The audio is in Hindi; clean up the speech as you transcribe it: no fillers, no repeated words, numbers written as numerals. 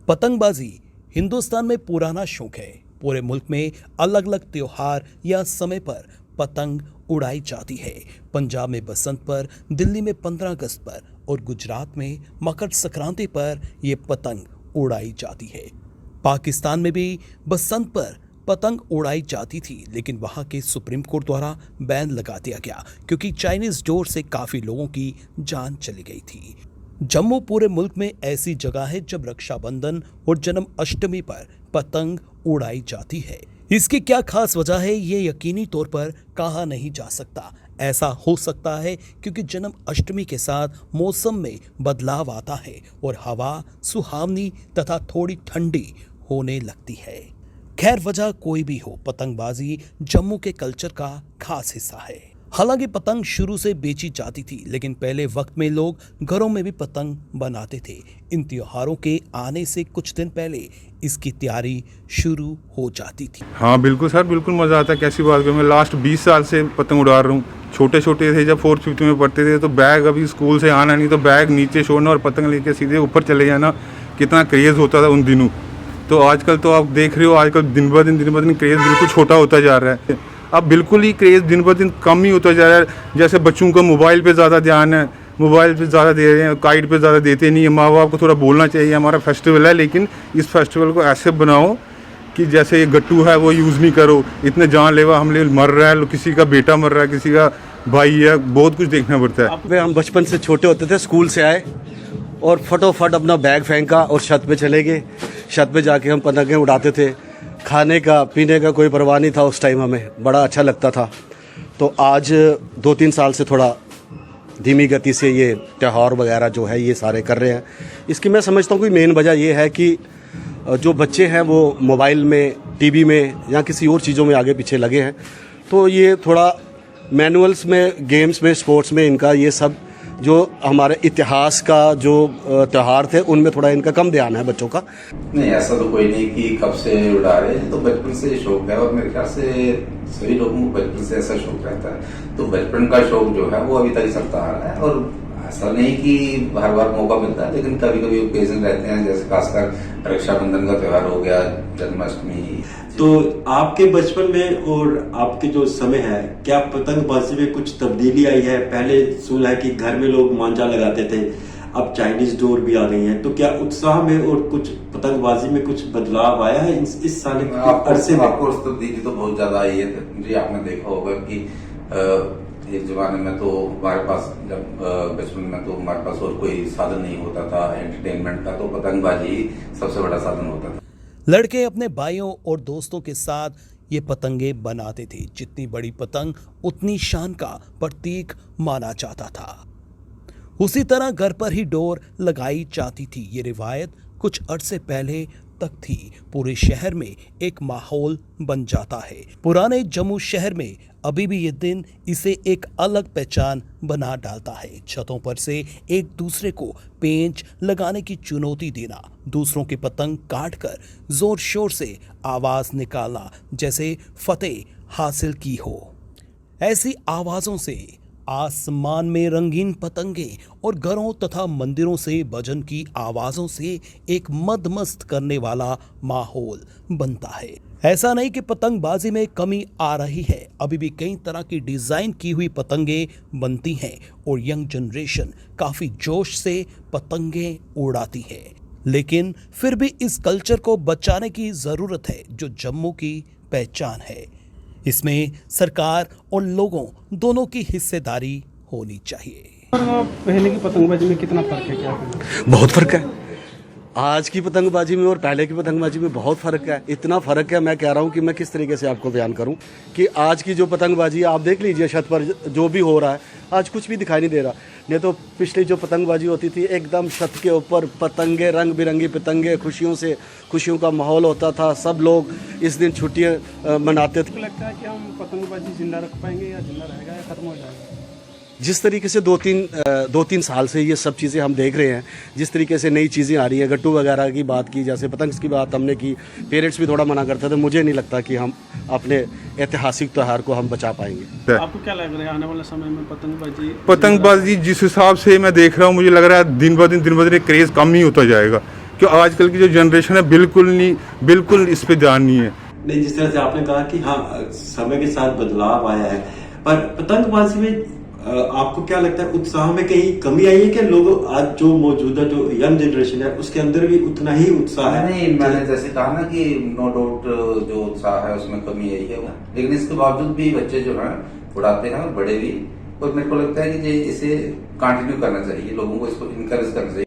पतंगबाजी हिंदुस्तान में पुराना शौक है। पूरे मुल्क में अलग अलग त्योहार या समय पर पतंग उड़ाई जाती है। पंजाब में बसंत पर, दिल्ली में 15 अगस्त पर और गुजरात में मकर संक्रांति पर ये पतंग उड़ाई जाती है। पाकिस्तान में भी बसंत पर पतंग उड़ाई जाती थी, लेकिन वहां के सुप्रीम कोर्ट द्वारा बैन लगा दिया गया क्योंकि चाइनीज डोर से काफी लोगों की जान चली गई थी। जम्मू पूरे मुल्क में ऐसी जगह है जब रक्षाबंधन और जन्माष्टमी पर पतंग उड़ाई जाती है। इसकी क्या खास वजह है ये यकीनी तौर पर कहा नहीं जा सकता। ऐसा हो सकता है क्योंकि जन्माष्टमी के साथ मौसम में बदलाव आता है और हवा सुहावनी तथा थोड़ी ठंडी होने लगती है। खैर, वजह कोई भी हो, पतंगबाजी जम्मू के कल्चर का खास हिस्सा है। हालांकि पतंग शुरू से बेची जाती थी, लेकिन पहले वक्त में लोग घरों में भी पतंग बनाते थे। इन त्योहारों के आने से कुछ दिन पहले इसकी तैयारी शुरू हो जाती थी। हाँ बिल्कुल सर, बिल्कुल मज़ा आता है। कैसी बात करूँ, मैं लास्ट 20 साल से पतंग उड़ा रहा हूँ। छोटे छोटे थे जब 4th 5th में पढ़ते थे तो बैग, अभी स्कूल से आना नहीं तो बैग नीचे छोड़ना और पतंग लेके सीधे ऊपर चले जाना। कितना क्रेज़ होता था उन दिनों। तो आजकल तो आप देख रहे हो, आजकल दिन ब दिन क्रेज़ बिल्कुल छोटा होता जा रहा है। अब बिल्कुल ही क्रेज़ दिन ब दिन कम ही होता जा रहा है। जैसे बच्चों का मोबाइल पे ज़्यादा ध्यान है, मोबाइल पे ज़्यादा दे रहे हैं, काइट पे ज़्यादा देते नहीं है। माँ बाप को थोड़ा बोलना चाहिए, हमारा फेस्टिवल है, लेकिन इस फेस्टिवल को ऐसे बनाओ कि जैसे ये गट्टू है वो यूज़ नहीं करो। इतने जानलेवा हमले मर रहा है, किसी का बेटा मर रहा है, किसी का भाई है, बहुत कुछ देखना पड़ता है। हम बचपन से छोटे होते थे, स्कूल से आए और फटोफट अपना बैग फेंका और छत पे चले गए। छत पे जाके हम पतंगें उड़ाते थे। खाने का पीने का कोई परवाह नहीं था उस टाइम, हमें बड़ा अच्छा लगता था। तो आज 2-3 साल से थोड़ा धीमी गति से ये त्यौहार वगैरह जो है ये सारे कर रहे हैं। इसकी मैं समझता हूँ कि मेन वजह ये है कि जो बच्चे हैं वो मोबाइल में, टीवी में या किसी और चीज़ों में आगे पीछे लगे हैं। तो ये थोड़ा मैनुअल्स में, गेम्स में, स्पोर्ट्स में इनका ये सब जो हमारे इतिहास का जो त्यौहार थे उनमें थोड़ा इनका कम ध्यान है बच्चों का। नहीं, ऐसा तो कोई नहीं कि कब से उड़ा रहे हैं, तो बचपन से शौक है और मेरे ख्याल से सभी लोगों को बचपन से ऐसा शौक रहता है। तो बचपन का शौक जो है वो अभी तक चलता आ रहा है और ऐसा नहीं कि हर बार मौका मिलता है, लेकिन कभी कभी ओकेजन रहते हैं, जैसे खासकर रक्षाबंधन का त्यौहार हो गया, जन्माष्टमी। तो आपके बचपन में और आपके जो समय है, क्या पतंगबाजी में कुछ तब्दीली आई है? पहले सुना है कि घर में लोग मांझा लगाते थे, अब चाइनीज डोर भी आ गई है। तो क्या उत्साह में और कुछ पतंगबाजी में कुछ बदलाव आया है इस साल अरसे में? आपको तब्दीली तो बहुत ज्यादा आई है जी। आपने देखा होगा कि एक जमाने में तो हमारे पास, जब बचपन में तो हमारे पास और कोई साधन नहीं होता था एंटरटेनमेंट का, तो पतंगबाजी सबसे बड़ा साधन होता था। लड़के अपने भाइयों और दोस्तों के साथ ये पतंगे बनाते थे। जितनी बड़ी पतंग उतनी शान का प्रतीक माना जाता था। उसी तरह घर पर ही डोर लगाई जाती थी। ये रिवायत कुछ अरसे पहले तक थी। पूरे शहर में एक माहौल बन जाता है। पुराने जम्मू शहर में अभी भी ये दिन इसे एक अलग पहचान बना डालता है। छतों पर से एक दूसरे को पेंच लगाने की चुनौती देना, दूसरों की पतंग काटकर जोर शोर से आवाज निकालना जैसे फतेह हासिल की हो। ऐसी आवाजों से आसमान में रंगीन पतंगे और घरों तथा मंदिरों से भजन की आवाजों से एक मदमस्त करने वाला माहौल बनता है। ऐसा नहीं कि पतंगबाजी में कमी आ रही है, अभी भी कई तरह की डिजाइन की हुई पतंगे बनती हैं और यंग जनरेशन काफी जोश से पतंगे उड़ाती है। लेकिन फिर भी इस कल्चर को बचाने की जरूरत है जो जम्मू की पहचान है। इसमें सरकार और लोगों दोनों की हिस्सेदारी होनी चाहिए। पहले की पतंगबाजी में कितना फर्क है? क्या बहुत फर्क है। आज की पतंगबाजी में और पहले की पतंगबाजी में बहुत फ़र्क है। इतना फ़र्क है, मैं कह रहा हूँ कि मैं किस तरीके से आपको बयान करूँ कि आज की जो पतंगबाजी आप देख लीजिए, छत पर जो भी हो रहा है, आज कुछ भी दिखाई नहीं दे रहा। नहीं तो पिछली जो पतंगबाजी होती थी, एकदम छत के ऊपर पतंगे, रंग बिरंगी पतंगे, खुशियों का माहौल होता था। सब लोग इस दिन छुट्टियाँ मनाते थे। लगता है कि हम पतंगबाजी जिंदा रख पाएंगे या जिंदा रहेगा या खत्म हो जाएगा? जिस तरीके से 2-3 साल से ये सब चीज़ें हम देख रहे हैं, जिस तरीके से नई चीज़ें आ रही हैं, गट्टू वगैरह की बात की, जैसे पतंग की बात हमने की, पेरेंट्स भी थोड़ा मना करते थे। मुझे नहीं लगता कि हम अपने ऐतिहासिक त्यौहार को हम बचा पाएंगे। आपको क्या लग रहा है आने वाले समय में पतंगबाजी जिस हिसाब से मैं देख रहा हूँ, मुझे लग रहा है दिन ब दिन क्रेज़ कम ही होता जाएगा। कि आजकल की जो जनरेशन है बिल्कुल इस पे ध्यान नहीं है। नहीं, जिस तरह से आपने कहा कि हाँ समय के साथ बदलाव आया है, पर पतंगबाजी में आपको क्या लगता है उत्साह में कहीं कमी आई है कि लोग आज जो मौजूदा जो यंग जनरेशन है उसके अंदर भी उतना ही उत्साह है? नहीं, मैंने जैसे कहा ना कि नो डाउट जो उत्साह है उसमें कमी आई है, लेकिन इसके बावजूद भी बच्चे जो हैं उड़ाते हैं और बड़े भी। और मेरे को लगता है कि इसे कंटिन्यू करना चाहिए, लोगों को इसको इनकरेज करना चाहिए।